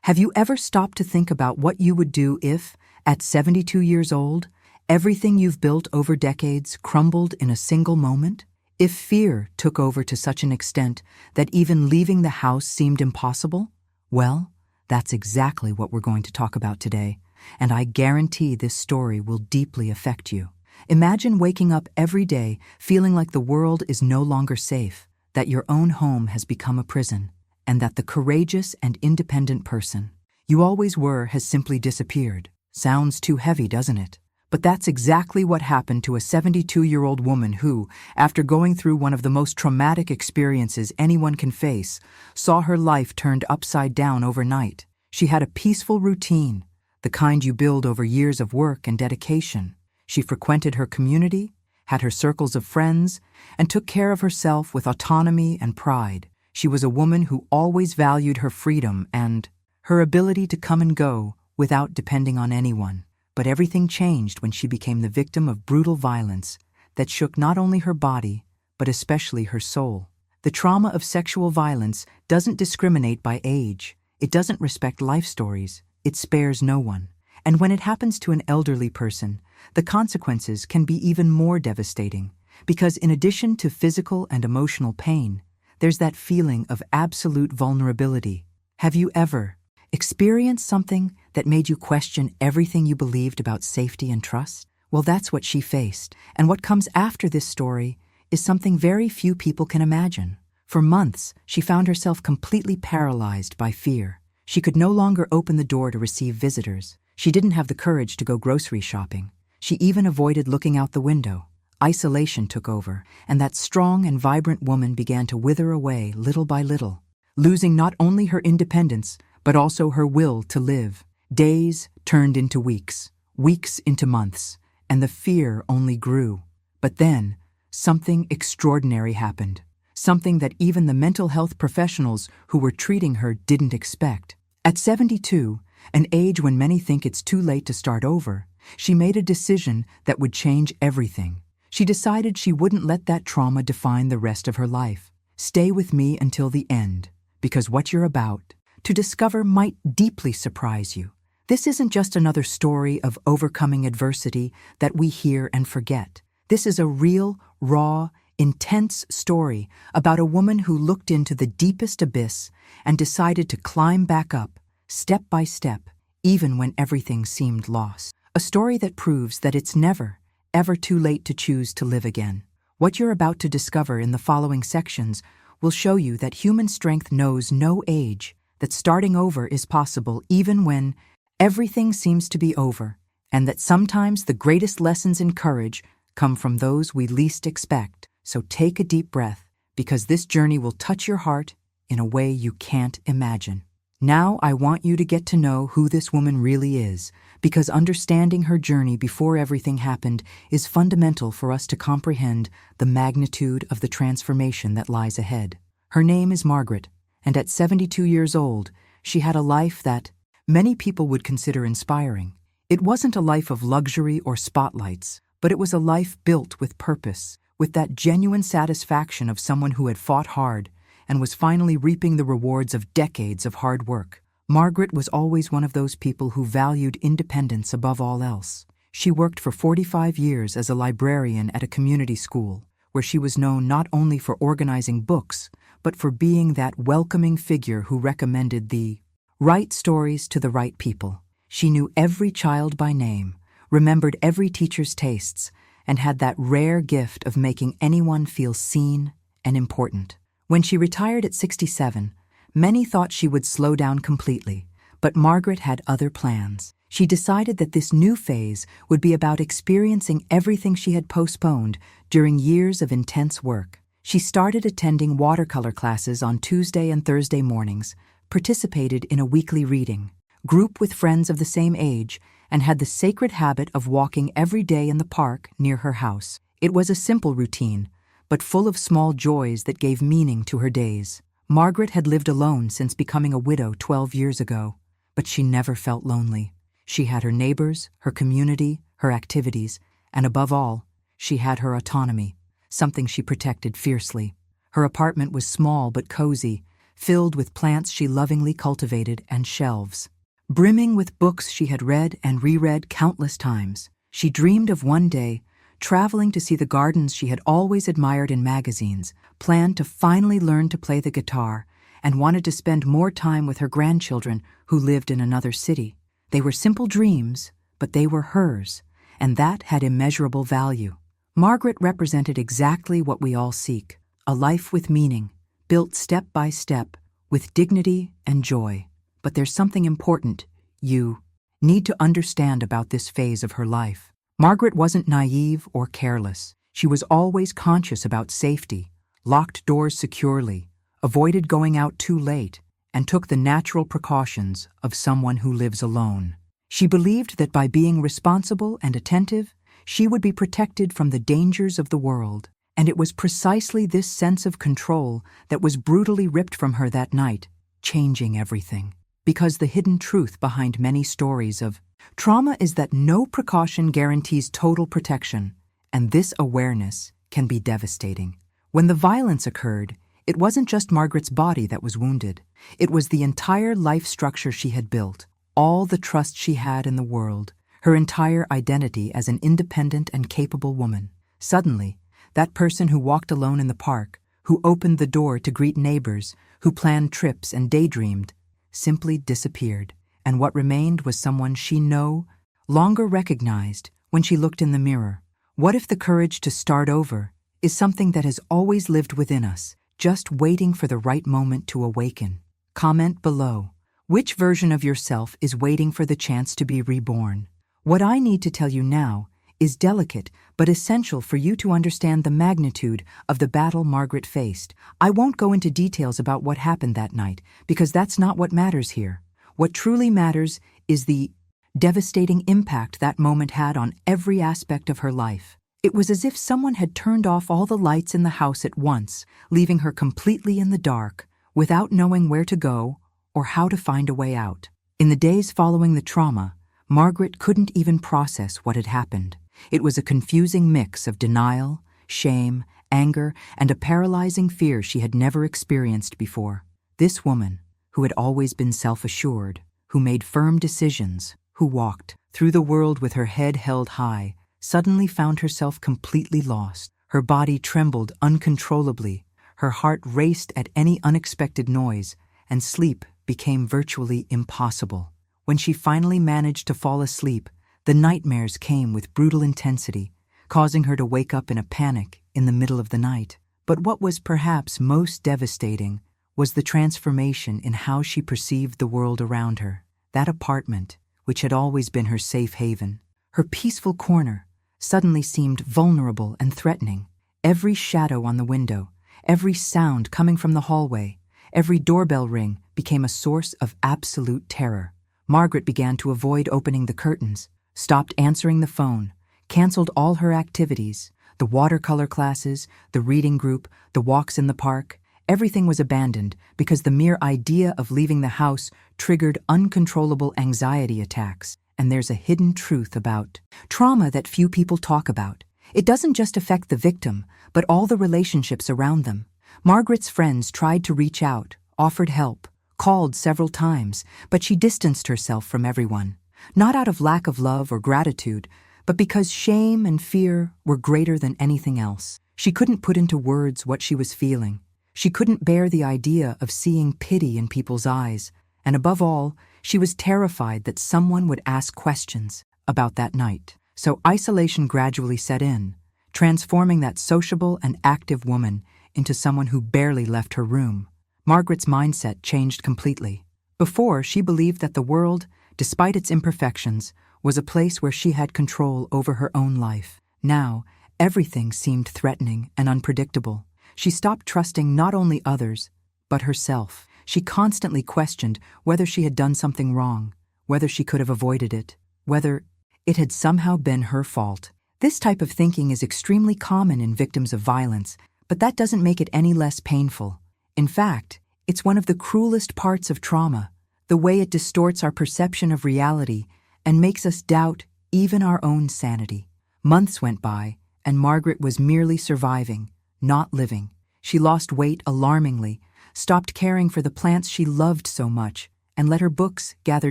Have you ever stopped to think about what you would do if, at 72 years old, everything you've built over decades crumbled in a single moment? If fear took over to such an extent that even leaving the house seemed impossible? Well, that's exactly what we're going to talk about today, and I guarantee this story will deeply affect you. Imagine waking up every day feeling like the world is no longer safe, that your own home has become a prison, and that the courageous and independent person you always were has simply disappeared. Sounds too heavy, doesn't it? But that's exactly what happened to a 72-year-old woman who, after going through one of the most traumatic experiences anyone can face, saw her life turned upside down overnight. She had a peaceful routine, the kind you build over years of work and dedication. She frequented her community, had her circles of friends, and took care of herself with autonomy and pride. She was a woman who always valued her freedom and her ability to come and go without depending on anyone. But everything changed when she became the victim of brutal violence that shook not only her body, but especially her soul. The trauma of sexual violence doesn't discriminate by age. It doesn't respect life stories. It spares no one. And when it happens to an elderly person, the consequences can be even more devastating, because in addition to physical and emotional pain, there's that feeling of absolute vulnerability. Have you ever experienced something that made you question everything you believed about safety and trust? Well, that's what she faced, and what comes after this story is something very few people can imagine. For months, she found herself completely paralyzed by fear. She could no longer open the door to receive visitors. She didn't have the courage to go grocery shopping. She even avoided looking out the window. Isolation took over, and that strong and vibrant woman began to wither away little by little, losing not only her independence, but also her will to live. Days turned into weeks, weeks into months, and the fear only grew. But then, something extraordinary happened. Something that even the mental health professionals who were treating her didn't expect. At 72, an age when many think it's too late to start over, she made a decision that would change everything. She decided she wouldn't let that trauma define the rest of her life. Stay with me until the end, because what you're about to discover might deeply surprise you. This isn't just another story of overcoming adversity that we hear and forget. This is a real, raw, intense story about a woman who looked into the deepest abyss and decided to climb back up, step by step, even when everything seemed lost. A story that proves that it's never, ever too late to choose to live again. What you're about to discover in the following sections will show you that human strength knows no age, that starting over is possible even when everything seems to be over, and that sometimes the greatest lessons in courage come from those we least expect. So take a deep breath, because this journey will touch your heart in a way you can't imagine. Now I want you to get to know who this woman really is, because understanding her journey before everything happened is fundamental for us to comprehend the magnitude of the transformation that lies ahead. Her name is Margaret, and at 72 years old, she had a life that many people would consider inspiring. It wasn't a life of luxury or spotlights, but it was a life built with purpose, with that genuine satisfaction of someone who had fought hard and was finally reaping the rewards of decades of hard work. Margaret was always one of those people who valued independence above all else. She worked for 45 years as a librarian at a community school, where she was known not only for organizing books, but for being that welcoming figure who recommended the right stories to the right people. She knew every child by name, remembered every teacher's tastes, and had that rare gift of making anyone feel seen and important. When she retired at 67, many thought she would slow down completely, but Margaret had other plans. She decided that this new phase would be about experiencing everything she had postponed during years of intense work. She started attending watercolor classes on Tuesday and Thursday mornings, participated in a weekly reading group with friends of the same age, and had the sacred habit of walking every day in the park near her house. It was a simple routine, but full of small joys that gave meaning to her days. Margaret had lived alone since becoming a widow 12 years ago, but she never felt lonely. She had her neighbors, her community, her activities, and above all, she had her autonomy, something she protected fiercely. Her apartment was small but cozy, filled with plants she lovingly cultivated and shelves, brimming with books she had read and reread countless times. She dreamed of one day traveling to see the gardens she had always admired in magazines, planned to finally learn to play the guitar, and wanted to spend more time with her grandchildren who lived in another city. They were simple dreams, but they were hers, and that had immeasurable value. Margaret represented exactly what we all seek: a life with meaning, built step by step, with dignity and joy. But there's something important you need to understand about this phase of her life. Margaret wasn't naive or careless. She was always conscious about safety, locked doors securely, avoided going out too late, and took the natural precautions of someone who lives alone. She believed that by being responsible and attentive, she would be protected from the dangers of the world. And it was precisely this sense of control that was brutally ripped from her that night, changing everything. Because the hidden truth behind many stories of trauma is that no precaution guarantees total protection, and this awareness can be devastating. When the violence occurred, it wasn't just Margaret's body that was wounded. It was the entire life structure she had built, all the trust she had in the world, her entire identity as an independent and capable woman. Suddenly, that person who walked alone in the park, who opened the door to greet neighbors, who planned trips and daydreamed, simply disappeared, and what remained was someone she no longer recognized when she looked in the mirror. What if the courage to start over is something that has always lived within us, just waiting for the right moment to awaken? Comment below. Which version of yourself is waiting for the chance to be reborn? What I need to tell you now is delicate but essential for you to understand the magnitude of the battle Margaret faced. I won't go into details about what happened that night, because that's not what matters here. What truly matters is the devastating impact that moment had on every aspect of her life. It was as if someone had turned off all the lights in the house at once, leaving her completely in the dark, without knowing where to go or how to find a way out. In the days following the trauma, Margaret couldn't even process what had happened. It was a confusing mix of denial, shame, anger, and a paralyzing fear she had never experienced before. This woman, who had always been self-assured, who made firm decisions, who walked through the world with her head held high, suddenly found herself completely lost. Her body trembled uncontrollably, her heart raced at any unexpected noise, and sleep became virtually impossible. When she finally managed to fall asleep, the nightmares came with brutal intensity, causing her to wake up in a panic in the middle of the night. But what was perhaps most devastating was the transformation in how she perceived the world around her. That apartment, which had always been her safe haven, her peaceful corner, suddenly seemed vulnerable and threatening. Every shadow on the window, every sound coming from the hallway, every doorbell ring became a source of absolute terror. Margaret began to avoid opening the curtains, stopped answering the phone, canceled all her activities, the watercolor classes, the reading group, the walks in the park. Everything was abandoned because the mere idea of leaving the house triggered uncontrollable anxiety attacks. And there's a hidden truth about trauma that few people talk about. It doesn't just affect the victim, but all the relationships around them. Margaret's friends tried to reach out, offered help, called several times, but she distanced herself from everyone. Not out of lack of love or gratitude, but because shame and fear were greater than anything else. She couldn't put into words what she was feeling. She couldn't bear the idea of seeing pity in people's eyes, and above all, she was terrified that someone would ask questions about that night. So isolation gradually set in, transforming that sociable and active woman into someone who barely left her room. Margaret's mindset changed completely. Before, she believed that the world, despite its imperfections, was a place where she had control over her own life. Now, everything seemed threatening and unpredictable. She stopped trusting not only others, but herself. She constantly questioned whether she had done something wrong, whether she could have avoided it, whether it had somehow been her fault. This type of thinking is extremely common in victims of violence, but that doesn't make it any less painful. In fact, it's one of the cruelest parts of trauma, the way it distorts our perception of reality and makes us doubt even our own sanity. Months went by, and Margaret was merely surviving, not living. She lost weight alarmingly, stopped caring for the plants she loved so much, and let her books gather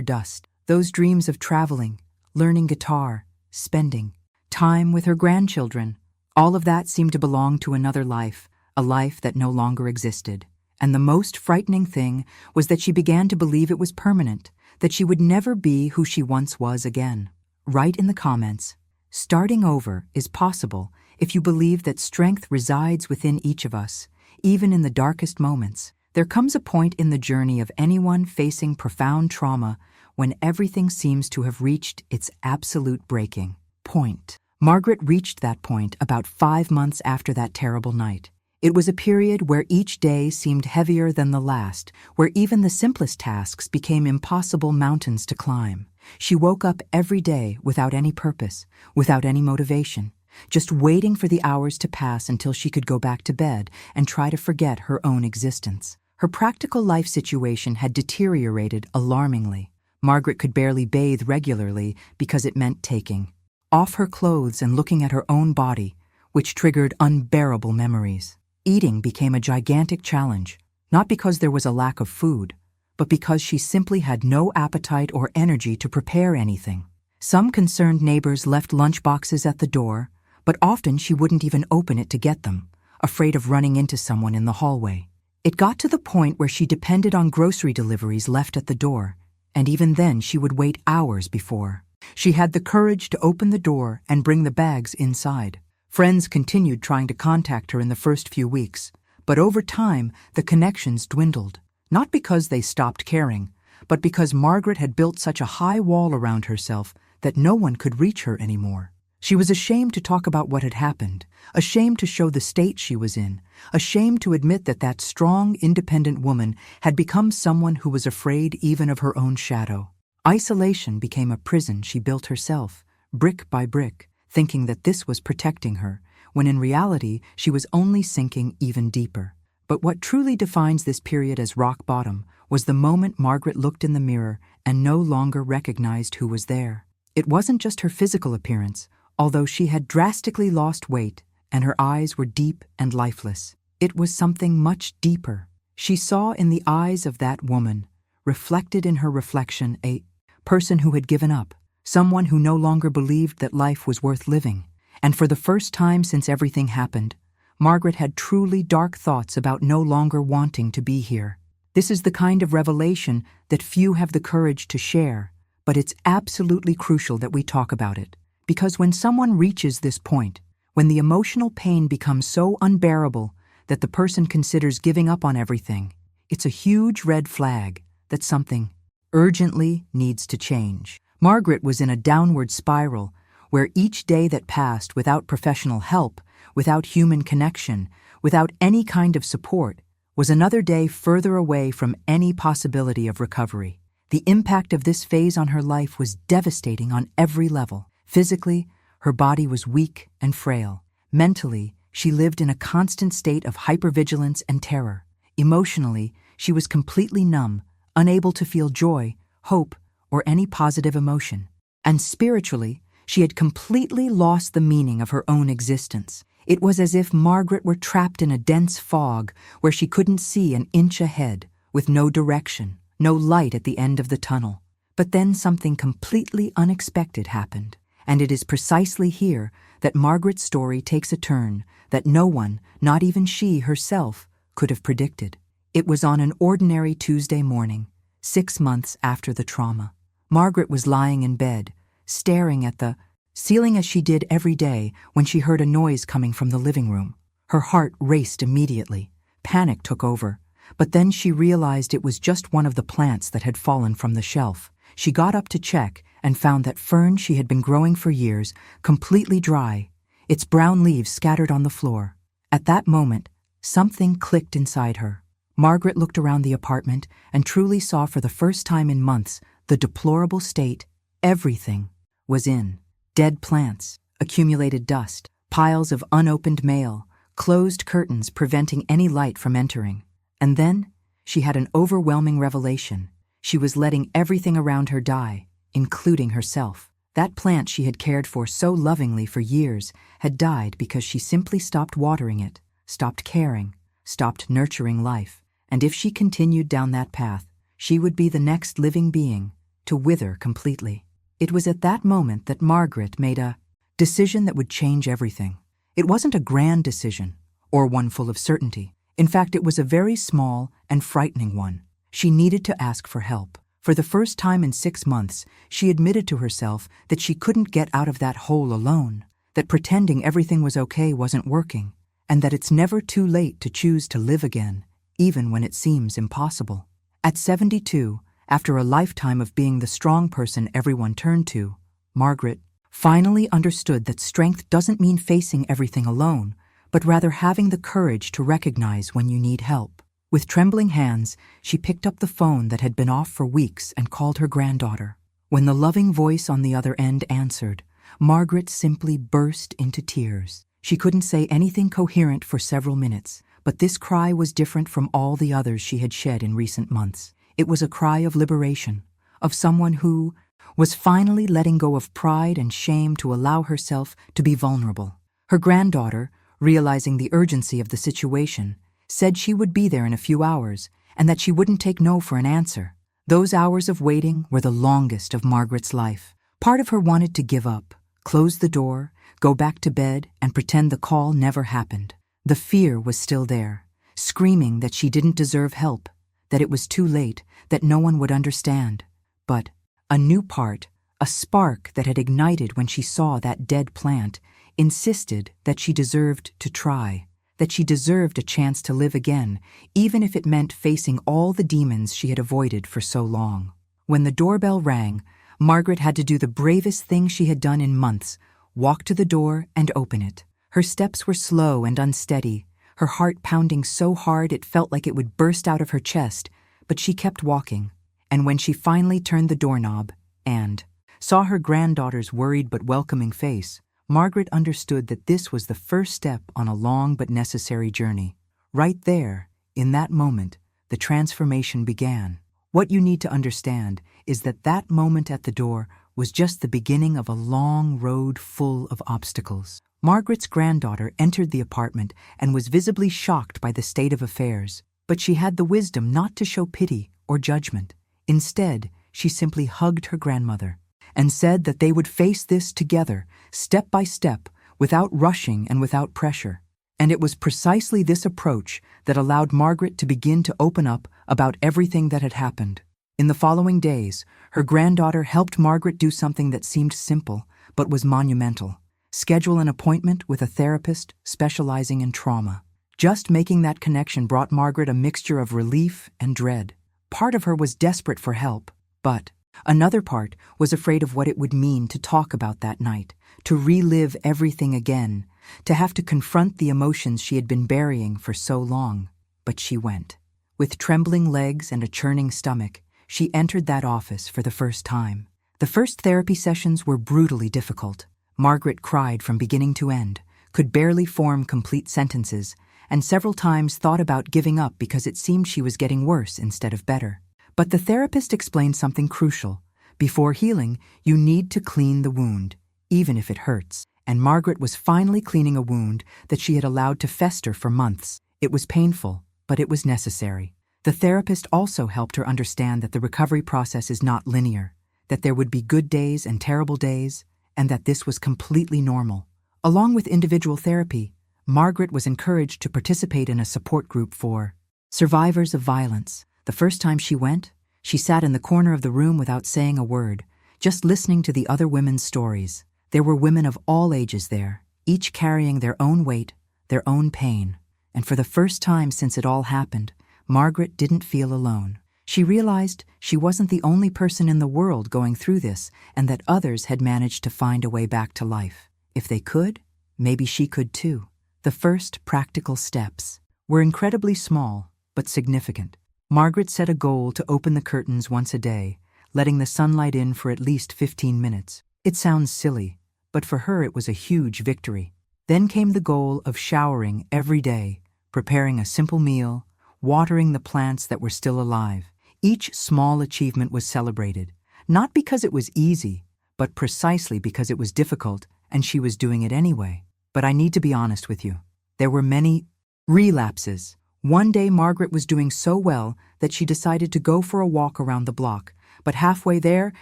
dust. Those dreams of traveling, learning guitar, spending time with her grandchildren, all of that seemed to belong to another life, a life that no longer existed. And the most frightening thing was that she began to believe it was permanent, that she would never be who she once was again. Write in the comments, starting over is possible if you believe that strength resides within each of us, even in the darkest moments. There comes a point in the journey of anyone facing profound trauma when everything seems to have reached its absolute breaking point. Margaret reached that point about 5 months after that terrible night. It was a period where each day seemed heavier than the last, where even the simplest tasks became impossible mountains to climb. She woke up every day without any purpose, without any motivation, just waiting for the hours to pass until she could go back to bed and try to forget her own existence. Her practical life situation had deteriorated alarmingly. Margaret could barely bathe regularly because it meant taking off her clothes and looking at her own body, which triggered unbearable memories. Eating became a gigantic challenge, not because there was a lack of food, but because she simply had no appetite or energy to prepare anything. Some concerned neighbors left lunchboxes at the door, but often she wouldn't even open it to get them, afraid of running into someone in the hallway. It got to the point where she depended on grocery deliveries left at the door, and even then she would wait hours before she had the courage to open the door and bring the bags inside. Friends continued trying to contact her in the first few weeks, but over time the connections dwindled, not because they stopped caring, but because Margaret had built such a high wall around herself that no one could reach her anymore. She was ashamed to talk about what had happened, ashamed to show the state she was in, ashamed to admit that that strong, independent woman had become someone who was afraid even of her own shadow. Isolation became a prison she built herself, brick by brick, thinking that this was protecting her, when in reality she was only sinking even deeper. But what truly defines this period as rock bottom was the moment Margaret looked in the mirror and no longer recognized who was there. It wasn't just her physical appearance, although she had drastically lost weight and her eyes were deep and lifeless. It was something much deeper. She saw in the eyes of that woman, reflected in her reflection, a person who had given up, someone who no longer believed that life was worth living. And for the first time since everything happened, Margaret had truly dark thoughts about no longer wanting to be here. This is the kind of revelation that few have the courage to share, but it's absolutely crucial that we talk about it. Because when someone reaches this point, when the emotional pain becomes so unbearable that the person considers giving up on everything, it's a huge red flag that something urgently needs to change. Margaret was in a downward spiral where each day that passed without professional help, without human connection, without any kind of support, was another day further away from any possibility of recovery. The impact of this phase on her life was devastating on every level. Physically, her body was weak and frail. Mentally, she lived in a constant state of hypervigilance and terror. Emotionally, she was completely numb, unable to feel joy, hope, or any positive emotion. And spiritually, she had completely lost the meaning of her own existence. It was as if Margaret were trapped in a dense fog where she couldn't see an inch ahead, with no direction, no light at the end of the tunnel. But then something completely unexpected happened. And it is precisely here that Margaret's story takes a turn that no one, not even she herself, could have predicted. It was on an ordinary Tuesday morning, 6 months after the trauma. Margaret was lying in bed, staring at the ceiling as she did every day when she heard a noise coming from the living room. Her heart raced immediately. Panic took over. But then she realized it was just one of the plants that had fallen from the shelf. She got up to check and found that fern she had been growing for years, completely dry, its brown leaves scattered on the floor. At that moment, something clicked inside her. Margaret looked around the apartment and truly saw for the first time in months the deplorable state everything was in. Dead plants, accumulated dust, piles of unopened mail, closed curtains preventing any light from entering. And then she had an overwhelming revelation. She was letting everything around her die, including herself. That plant she had cared for so lovingly for years had died because she simply stopped watering it, stopped caring, stopped nurturing life. and if she continued down that path, she would be the next living being to wither completely. It was at that moment that Margaret made a decision that would change everything. It wasn't a grand decision, or one full of certainty. In fact, it was a very small and frightening one. She needed to ask for help. For the first time in 6 months, she admitted to herself that she couldn't get out of that hole alone, that pretending everything was okay wasn't working, and that it's never too late to choose to live again, even when it seems impossible. At 72, after a lifetime of being the strong person everyone turned to, Margaret finally understood that strength doesn't mean facing everything alone, but rather having the courage to recognize when you need help. With trembling hands, she picked up the phone that had been off for weeks and called her granddaughter. When the loving voice on the other end answered, Margaret simply burst into tears. She couldn't say anything coherent for several minutes, but this cry was different from all the others she had shed in recent months. It was a cry of liberation, of someone who was finally letting go of pride and shame to allow herself to be vulnerable. Her granddaughter, realizing the urgency of the situation, said she would be there in a few hours and that she wouldn't take no for an answer. Those hours of waiting were the longest of Margaret's life. Part of her wanted to give up, close the door, go back to bed, and pretend the call never happened. The fear was still there, screaming that she didn't deserve help, that it was too late, that no one would understand. But a new part, a spark that had ignited when she saw that dead plant, insisted that she deserved to try, that she deserved a chance to live again, even if it meant facing all the demons she had avoided for so long. When the doorbell rang, Margaret had to do the bravest thing she had done in months, walk to the door and open it. Her steps were slow and unsteady, her heart pounding so hard it felt like it would burst out of her chest, but she kept walking. And when she finally turned the doorknob and saw her granddaughter's worried but welcoming face, Margaret understood that this was the first step on a long but necessary journey. Right there, in that moment, the transformation began. What you need to understand is that that moment at the door was just the beginning of a long road full of obstacles. Margaret's granddaughter entered the apartment and was visibly shocked by the state of affairs, but she had the wisdom not to show pity or judgment. Instead, she simply hugged her grandmother and said that they would face this together, step by step, without rushing and without pressure. And it was precisely this approach that allowed Margaret to begin to open up about everything that had happened. In the following days, her granddaughter helped Margaret do something that seemed simple but was monumental: schedule an appointment with a therapist specializing in trauma. Just making that connection brought Margaret a mixture of relief and dread. Part of her was desperate for help, but another part was afraid of what it would mean to talk about that night, to relive everything again, to have to confront the emotions she had been burying for so long. But she went. With trembling legs and a churning stomach, she entered that office for the first time. The first therapy sessions were brutally difficult. Margaret cried from beginning to end, could barely form complete sentences, and several times thought about giving up because it seemed she was getting worse instead of better. But the therapist explained something crucial. Before healing, you need to clean the wound, even if it hurts. And Margaret was finally cleaning a wound that she had allowed to fester for months. It was painful, but it was necessary. The therapist also helped her understand that the recovery process is not linear, that there would be good days and terrible days, and that this was completely normal. Along with individual therapy, Margaret was encouraged to participate in a support group for survivors of violence. The first time she went, she sat in the corner of the room without saying a word, just listening to the other women's stories. There were women of all ages there, each carrying their own weight, their own pain. And for the first time since it all happened, Margaret didn't feel alone. She realized she wasn't the only person in the world going through this, and that others had managed to find a way back to life. If they could, maybe she could too. The first practical steps were incredibly small, but significant. Margaret set a goal to open the curtains once a day, letting the sunlight in for at least 15 minutes. It sounds silly, but for her it was a huge victory. Then came the goal of showering every day, preparing a simple meal, watering the plants that were still alive. Each small achievement was celebrated, not because it was easy, but precisely because it was difficult and she was doing it anyway. But I need to be honest with you. There were many relapses One day Margaret was doing so well that she decided to go for a walk around the block, but halfway there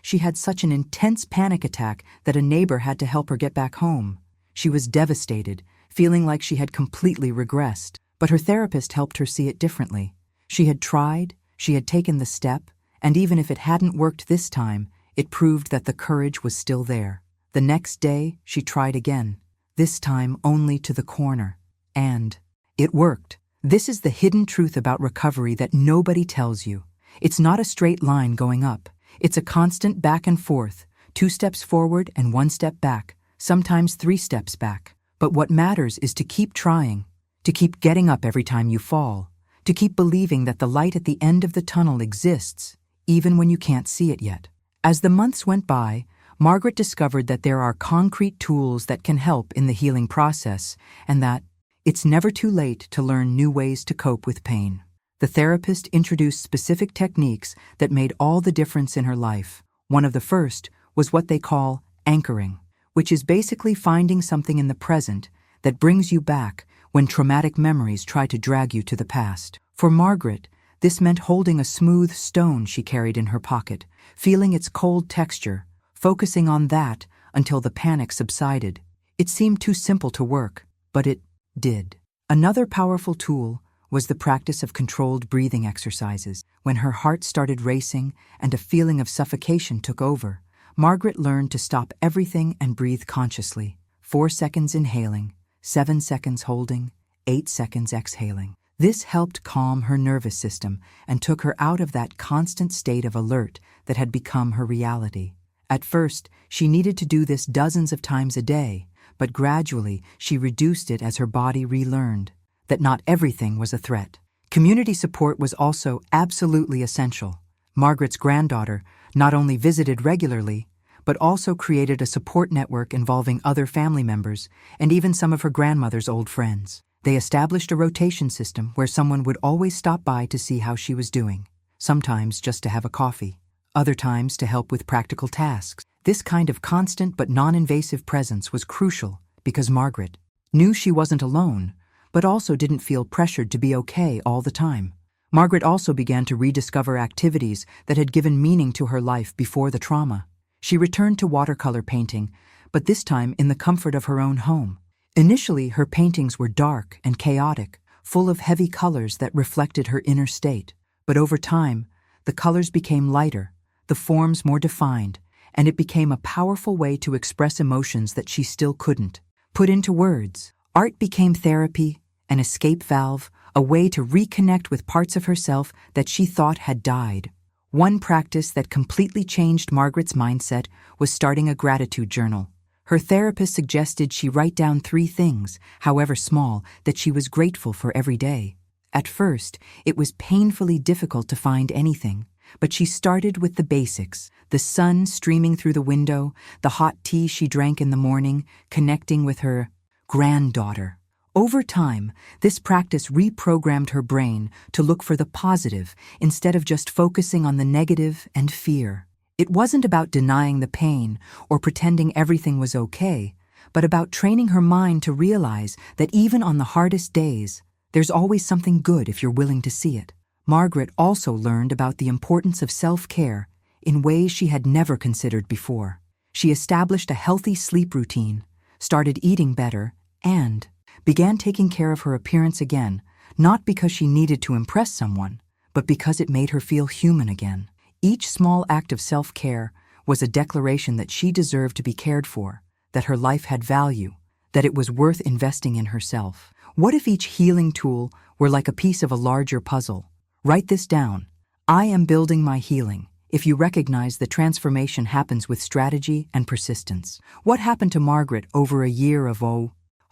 she had such an intense panic attack that a neighbor had to help her get back home. She was devastated, feeling like she had completely regressed, but her therapist helped her see it differently. She had tried, she had taken the step, and even if it hadn't worked this time, it proved that the courage was still there. The next day, she tried again, this time only to the corner. And it worked. This is the hidden truth about recovery that nobody tells you. It's not a straight line going up. It's a constant back and forth, 2 steps forward and 1 step back, sometimes 3 steps back. But what matters is to keep trying, to keep getting up every time you fall, to keep believing that the light at the end of the tunnel exists, even when you can't see it yet. As the months went by, Margaret discovered that there are concrete tools that can help in the healing process, and that it's never too late to learn new ways to cope with pain. The therapist introduced specific techniques that made all the difference in her life. One of the first was what they call anchoring, which is basically finding something in the present that brings you back when traumatic memories try to drag you to the past. For Margaret, this meant holding a smooth stone she carried in her pocket, feeling its cold texture, focusing on that until the panic subsided. It seemed too simple to work, but it did. Another powerful tool was the practice of controlled breathing exercises. When her heart started racing and a feeling of suffocation took over, Margaret learned to stop everything and breathe consciously. 4 seconds inhaling, 7 seconds holding, 8 seconds exhaling. This helped calm her nervous system and took her out of that constant state of alert that had become her reality. At first, she needed to do this dozens of times a day, but gradually she reduced it as her body relearned that not everything was a threat. Community support was also absolutely essential. Margaret's granddaughter not only visited regularly, but also created a support network involving other family members and even some of her grandmother's old friends. They established a rotation system where someone would always stop by to see how she was doing, sometimes just to have a coffee, other times to help with practical tasks. This kind of constant but non-invasive presence was crucial because Margaret knew she wasn't alone, but also didn't feel pressured to be okay all the time. Margaret also began to rediscover activities that had given meaning to her life before the trauma. She returned to watercolor painting, but this time in the comfort of her own home. Initially, her paintings were dark and chaotic, full of heavy colors that reflected her inner state. But over time, the colors became lighter, the forms more defined, and it became a powerful way to express emotions that she still couldn't put into words. Art became therapy, an escape valve, a way to reconnect with parts of herself that she thought had died. One practice that completely changed Margaret's mindset was starting a gratitude journal. Her therapist suggested she write down 3 things, however small, that she was grateful for every day. At first, it was painfully difficult to find anything, but she started with the basics: the sun streaming through the window, the hot tea she drank in the morning, connecting with her granddaughter. Over time, this practice reprogrammed her brain to look for the positive instead of just focusing on the negative and fear. It wasn't about denying the pain or pretending everything was okay, but about training her mind to realize that even on the hardest days, there's always something good if you're willing to see it. Margaret also learned about the importance of self-care in ways she had never considered before. She established a healthy sleep routine, started eating better, and began taking care of her appearance again, not because she needed to impress someone, but because it made her feel human again. Each small act of self-care was a declaration that she deserved to be cared for, that her life had value, that it was worth investing in herself. What if each healing tool were like a piece of a larger puzzle? Write this down. I am building my healing. If you recognize that transformation happens with strategy and persistence. What happened to Margaret over a year of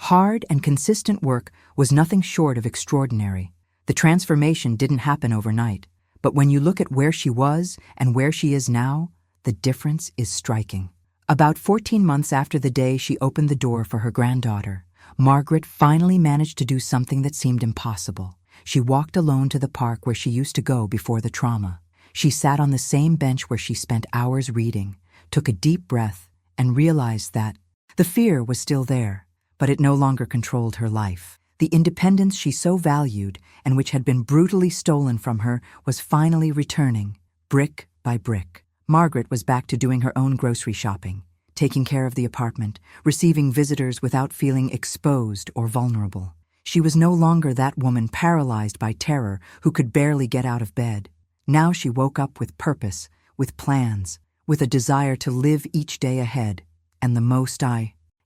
hard and consistent work was nothing short of extraordinary. The transformation didn't happen overnight, but when you look at where she was and where she is now, the difference is striking. About 14 months after the day she opened the door for her granddaughter, Margaret finally managed to do something that seemed impossible. She walked alone to the park where she used to go before the trauma. She sat on the same bench where she spent hours reading, took a deep breath, and realized that the fear was still there, but it no longer controlled her life. The independence she so valued and which had been brutally stolen from her was finally returning, brick by brick. Margaret was back to doing her own grocery shopping, taking care of the apartment, receiving visitors without feeling exposed or vulnerable. She was no longer that woman paralyzed by terror who could barely get out of bed. Now she woke up with purpose, with plans, with a desire to live each day ahead. And the most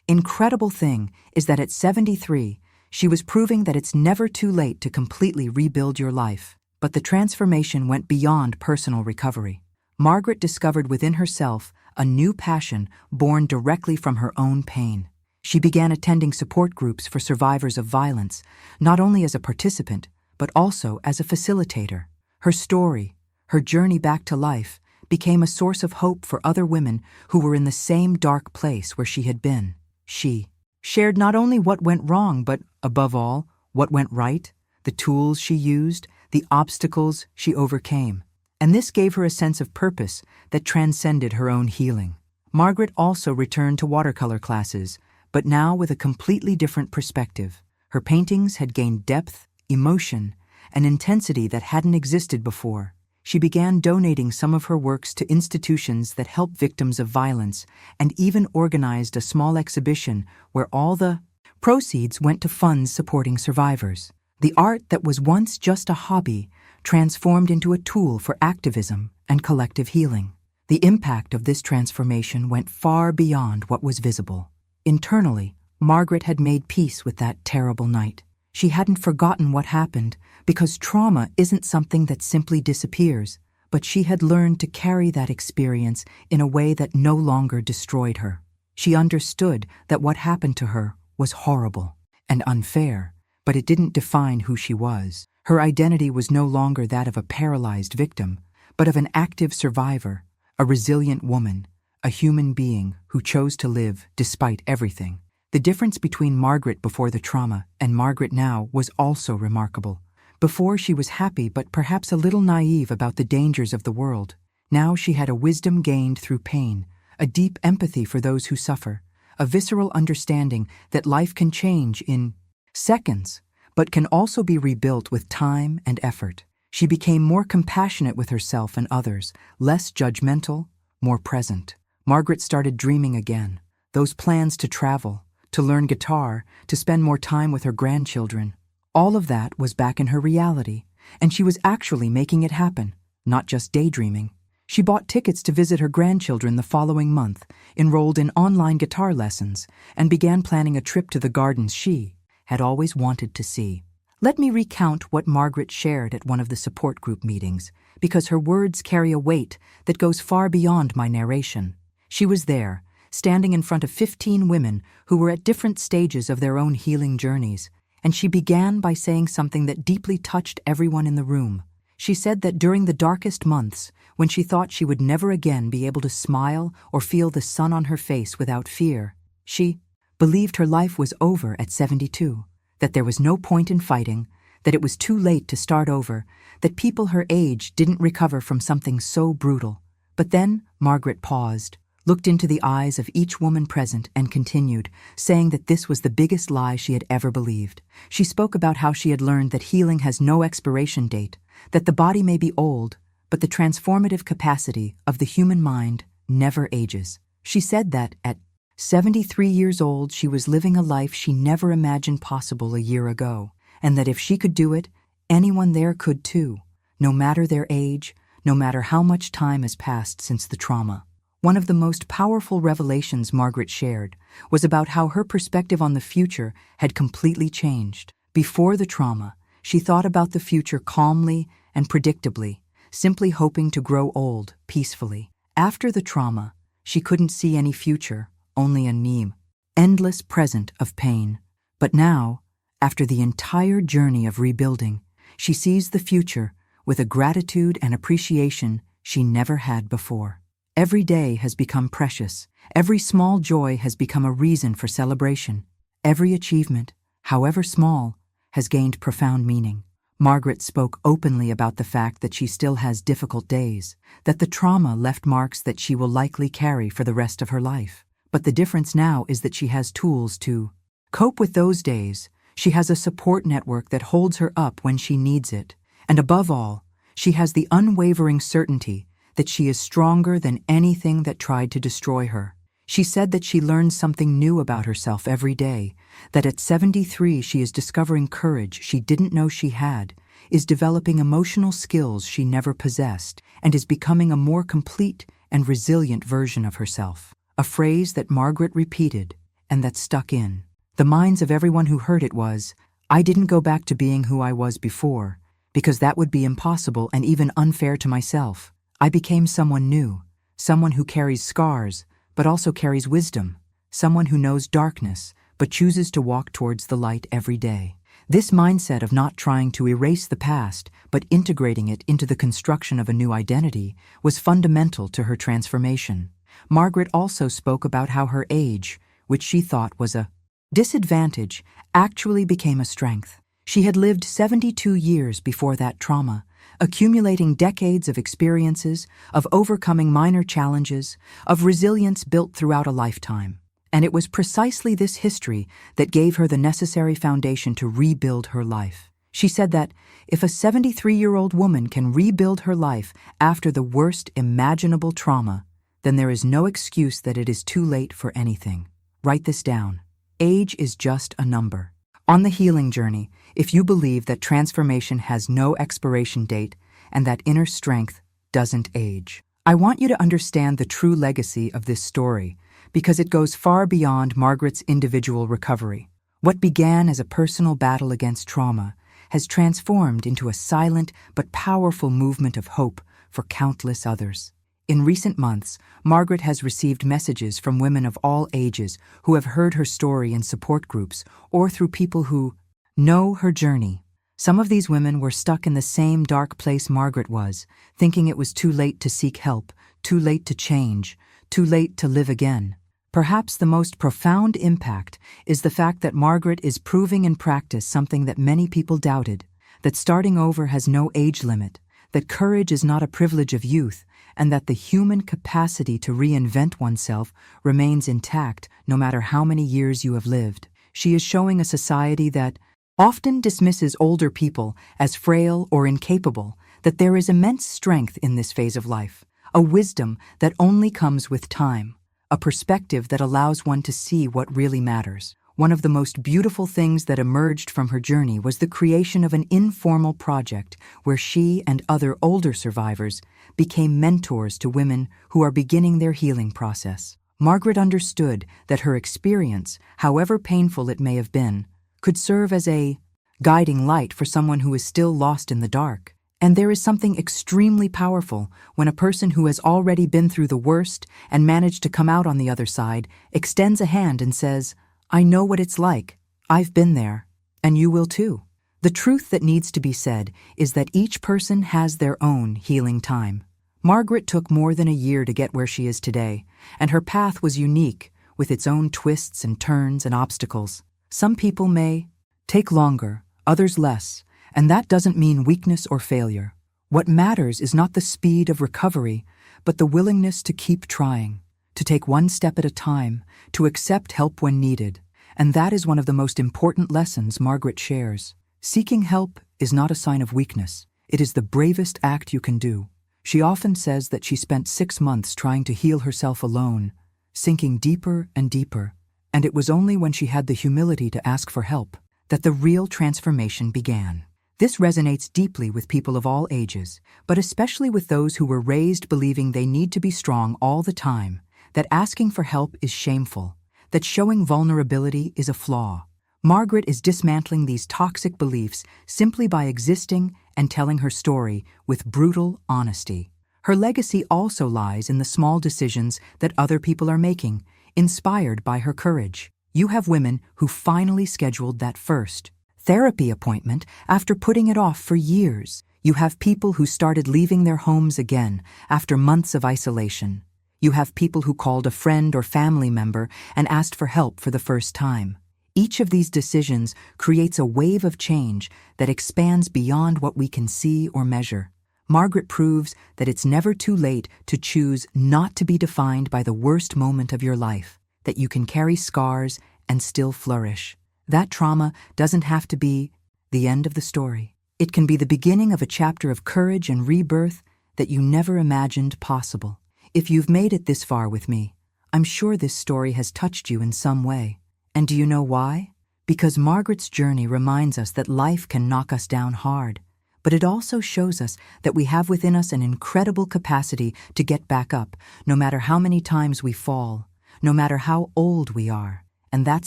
incredible thing is that at 73, she was proving that it's never too late to completely rebuild your life. But the transformation went beyond personal recovery. Margaret discovered within herself a new passion born directly from her own pain. She began attending support groups for survivors of violence, not only as a participant, but also as a facilitator. Her story, her journey back to life, became a source of hope for other women who were in the same dark place where she had been. She shared not only what went wrong, but, above all, what went right, the tools she used, the obstacles she overcame. And this gave her a sense of purpose that transcended her own healing. Margaret also returned to watercolor classes, but now with a completely different perspective. Her paintings had gained depth, emotion, and intensity that hadn't existed before. She began donating some of her works to institutions that help victims of violence and even organized a small exhibition where all the proceeds went to funds supporting survivors. The art that was once just a hobby transformed into a tool for activism and collective healing. The impact of this transformation went far beyond what was visible. Internally, Margaret had made peace with that terrible night. She hadn't forgotten what happened, because trauma isn't something that simply disappears, but she had learned to carry that experience in a way that no longer destroyed her. She understood that what happened to her was horrible and unfair, but it didn't define who she was. Her identity was no longer that of a paralyzed victim, but of an active survivor, a resilient woman, a human being who chose to live despite everything. The difference between Margaret before the trauma and Margaret now was also remarkable. Before, she was happy but perhaps a little naive about the dangers of the world. Now she had a wisdom gained through pain, a deep empathy for those who suffer, a visceral understanding that life can change in seconds, but can also be rebuilt with time and effort. She became more compassionate with herself and others, less judgmental, more present. Margaret started dreaming again. Those plans to travel, to learn guitar, to spend more time with her grandchildren. All of that was back in her reality, and she was actually making it happen, not just daydreaming. She bought tickets to visit her grandchildren the following month, enrolled in online guitar lessons, and began planning a trip to the gardens she had always wanted to see. Let me recount what Margaret shared at one of the support group meetings, because her words carry a weight that goes far beyond my narration. She was there, standing in front of 15 women who were at different stages of their own healing journeys, and she began by saying something that deeply touched everyone in the room. She said that during the darkest months, when she thought she would never again be able to smile or feel the sun on her face without fear, she believed her life was over at 72, that there was no point in fighting, that it was too late to start over, that people her age didn't recover from something so brutal. But then Margaret paused, looked into the eyes of each woman present, and continued, saying that this was the biggest lie she had ever believed. She spoke about how she had learned that healing has no expiration date, that the body may be old, but the transformative capacity of the human mind never ages. She said that at 73 years old, she was living a life she never imagined possible a year ago, and that if she could do it, anyone there could too, no matter their age, no matter how much time has passed since the trauma. One of the most powerful revelations Margaret shared was about how her perspective on the future had completely changed. Before the trauma, she thought about the future calmly and predictably, simply hoping to grow old peacefully. After the trauma, she couldn't see any future, only a endless present of pain. But now, after the entire journey of rebuilding, she sees the future with a gratitude and appreciation she never had before. Every day has become precious. Every small joy has become a reason for celebration. Every achievement, however small, has gained profound meaning. Margaret spoke openly about the fact that she still has difficult days, that the trauma left marks that she will likely carry for the rest of her life. But the difference now is that she has tools to cope with those days, She has a support network that holds her up when she needs it. And above all, she has the unwavering certainty that she is stronger than anything that tried to destroy her. She said that she learns something new about herself every day, that at 73 she is discovering courage she didn't know she had, is developing emotional skills she never possessed, and is becoming a more complete and resilient version of herself. A phrase that Margaret repeated and that stuck in the minds of everyone who heard it was, "I didn't go back to being who I was before, because that would be impossible and even unfair to myself. I became someone new, someone who carries scars, but also carries wisdom, someone who knows darkness, but chooses to walk towards the light every day." This mindset of not trying to erase the past, but integrating it into the construction of a new identity, was fundamental to her transformation. Margaret also spoke about how her age, which she thought was a disadvantage, actually became a strength. She had lived 72 years before that trauma, accumulating decades of experiences, of overcoming minor challenges, of resilience built throughout a lifetime. And it was precisely this history that gave her the necessary foundation to rebuild her life. She said that if a 73-year-old woman can rebuild her life after the worst imaginable trauma, then there is no excuse that it is too late for anything. Write this down. Age is just a number. On the healing journey, if you believe that transformation has no expiration date and that inner strength doesn't age, I want you to understand the true legacy of this story, because it goes far beyond Margaret's individual recovery. What began as a personal battle against trauma has transformed into a silent but powerful movement of hope for countless others. In recent months, Margaret has received messages from women of all ages who have heard her story in support groups or through people who know her journey. Some of these women were stuck in the same dark place Margaret was, thinking it was too late to seek help, too late to change, too late to live again. Perhaps the most profound impact is the fact that Margaret is proving in practice something that many people doubted, that starting over has no age limit, that courage is not a privilege of youth, and that the human capacity to reinvent oneself remains intact no matter how many years you have lived. She is showing a society that often dismisses older people as frail or incapable, that there is immense strength in this phase of life, a wisdom that only comes with time, a perspective that allows one to see what really matters. One of the most beautiful things that emerged from her journey was the creation of an informal project where she and other older survivors became mentors to women who are beginning their healing process. Margaret understood that her experience, however painful it may have been, could serve as a guiding light for someone who is still lost in the dark. And there is something extremely powerful when a person who has already been through the worst and managed to come out on the other side extends a hand and says, "I know what it's like. I've been there. And you will too." The truth that needs to be said is that each person has their own healing time. Margaret took more than a year to get where she is today, and her path was unique, with its own twists and turns and obstacles. Some people may take longer, others less, and that doesn't mean weakness or failure. What matters is not the speed of recovery, but the willingness to keep trying, to take one step at a time, to accept help when needed. And that is one of the most important lessons Margaret shares. Seeking help is not a sign of weakness. It is the bravest act you can do. She often says that she spent 6 months trying to heal herself alone, sinking deeper and deeper, and it was only when she had the humility to ask for help that the real transformation began. This resonates deeply with people of all ages, but especially with those who were raised believing they need to be strong all the time, that asking for help is shameful, that showing vulnerability is a flaw. Margaret is dismantling these toxic beliefs simply by existing and telling her story with brutal honesty. Her legacy also lies in the small decisions that other people are making, inspired by her courage. You have women who finally scheduled that first therapy appointment after putting it off for years. You have people who started leaving their homes again after months of isolation. You have people who called a friend or family member and asked for help for the first time. Each of these decisions creates a wave of change that expands beyond what we can see or measure. Margaret proves that it's never too late to choose not to be defined by the worst moment of your life, that you can carry scars and still flourish. That trauma doesn't have to be the end of the story. It can be the beginning of a chapter of courage and rebirth that you never imagined possible. If you've made it this far with me, I'm sure this story has touched you in some way. And do you know why? Because Margaret's journey reminds us that life can knock us down hard, but it also shows us that we have within us an incredible capacity to get back up, no matter how many times we fall, no matter how old we are. And that's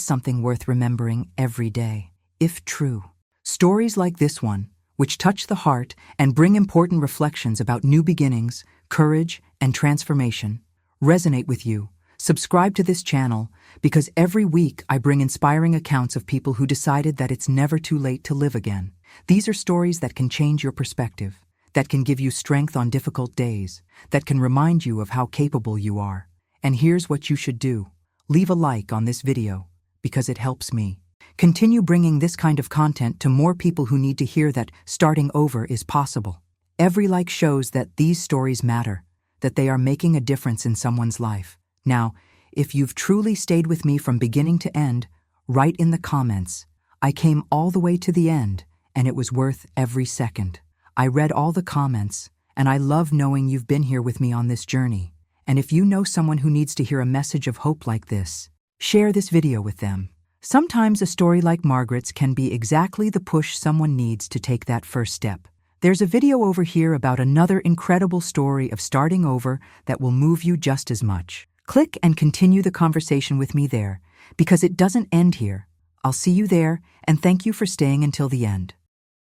something worth remembering every day, if true. Stories like this one, which touch the heart and bring important reflections about new beginnings, courage, and transformation, resonate with you. Subscribe to this channel because every week I bring inspiring accounts of people who decided that it's never too late to live again. These are stories that can change your perspective, that can give you strength on difficult days, that can remind you of how capable you are. And here's what you should do. Leave a like on this video because it helps me. Continue bringing this kind of content to more people who need to hear that starting over is possible. Every like shows that these stories matter, that they are making a difference in someone's life. Now, if you've truly stayed with me from beginning to end, write in the comments, "I came all the way to the end, and it was worth every second." I read all the comments, and I love knowing you've been here with me on this journey. And if you know someone who needs to hear a message of hope like this, share this video with them. Sometimes a story like Margaret's can be exactly the push someone needs to take that first step. There's a video over here about another incredible story of starting over that will move you just as much. Click and continue the conversation with me there, because it doesn't end here. I'll see you there, and thank you for staying until the end.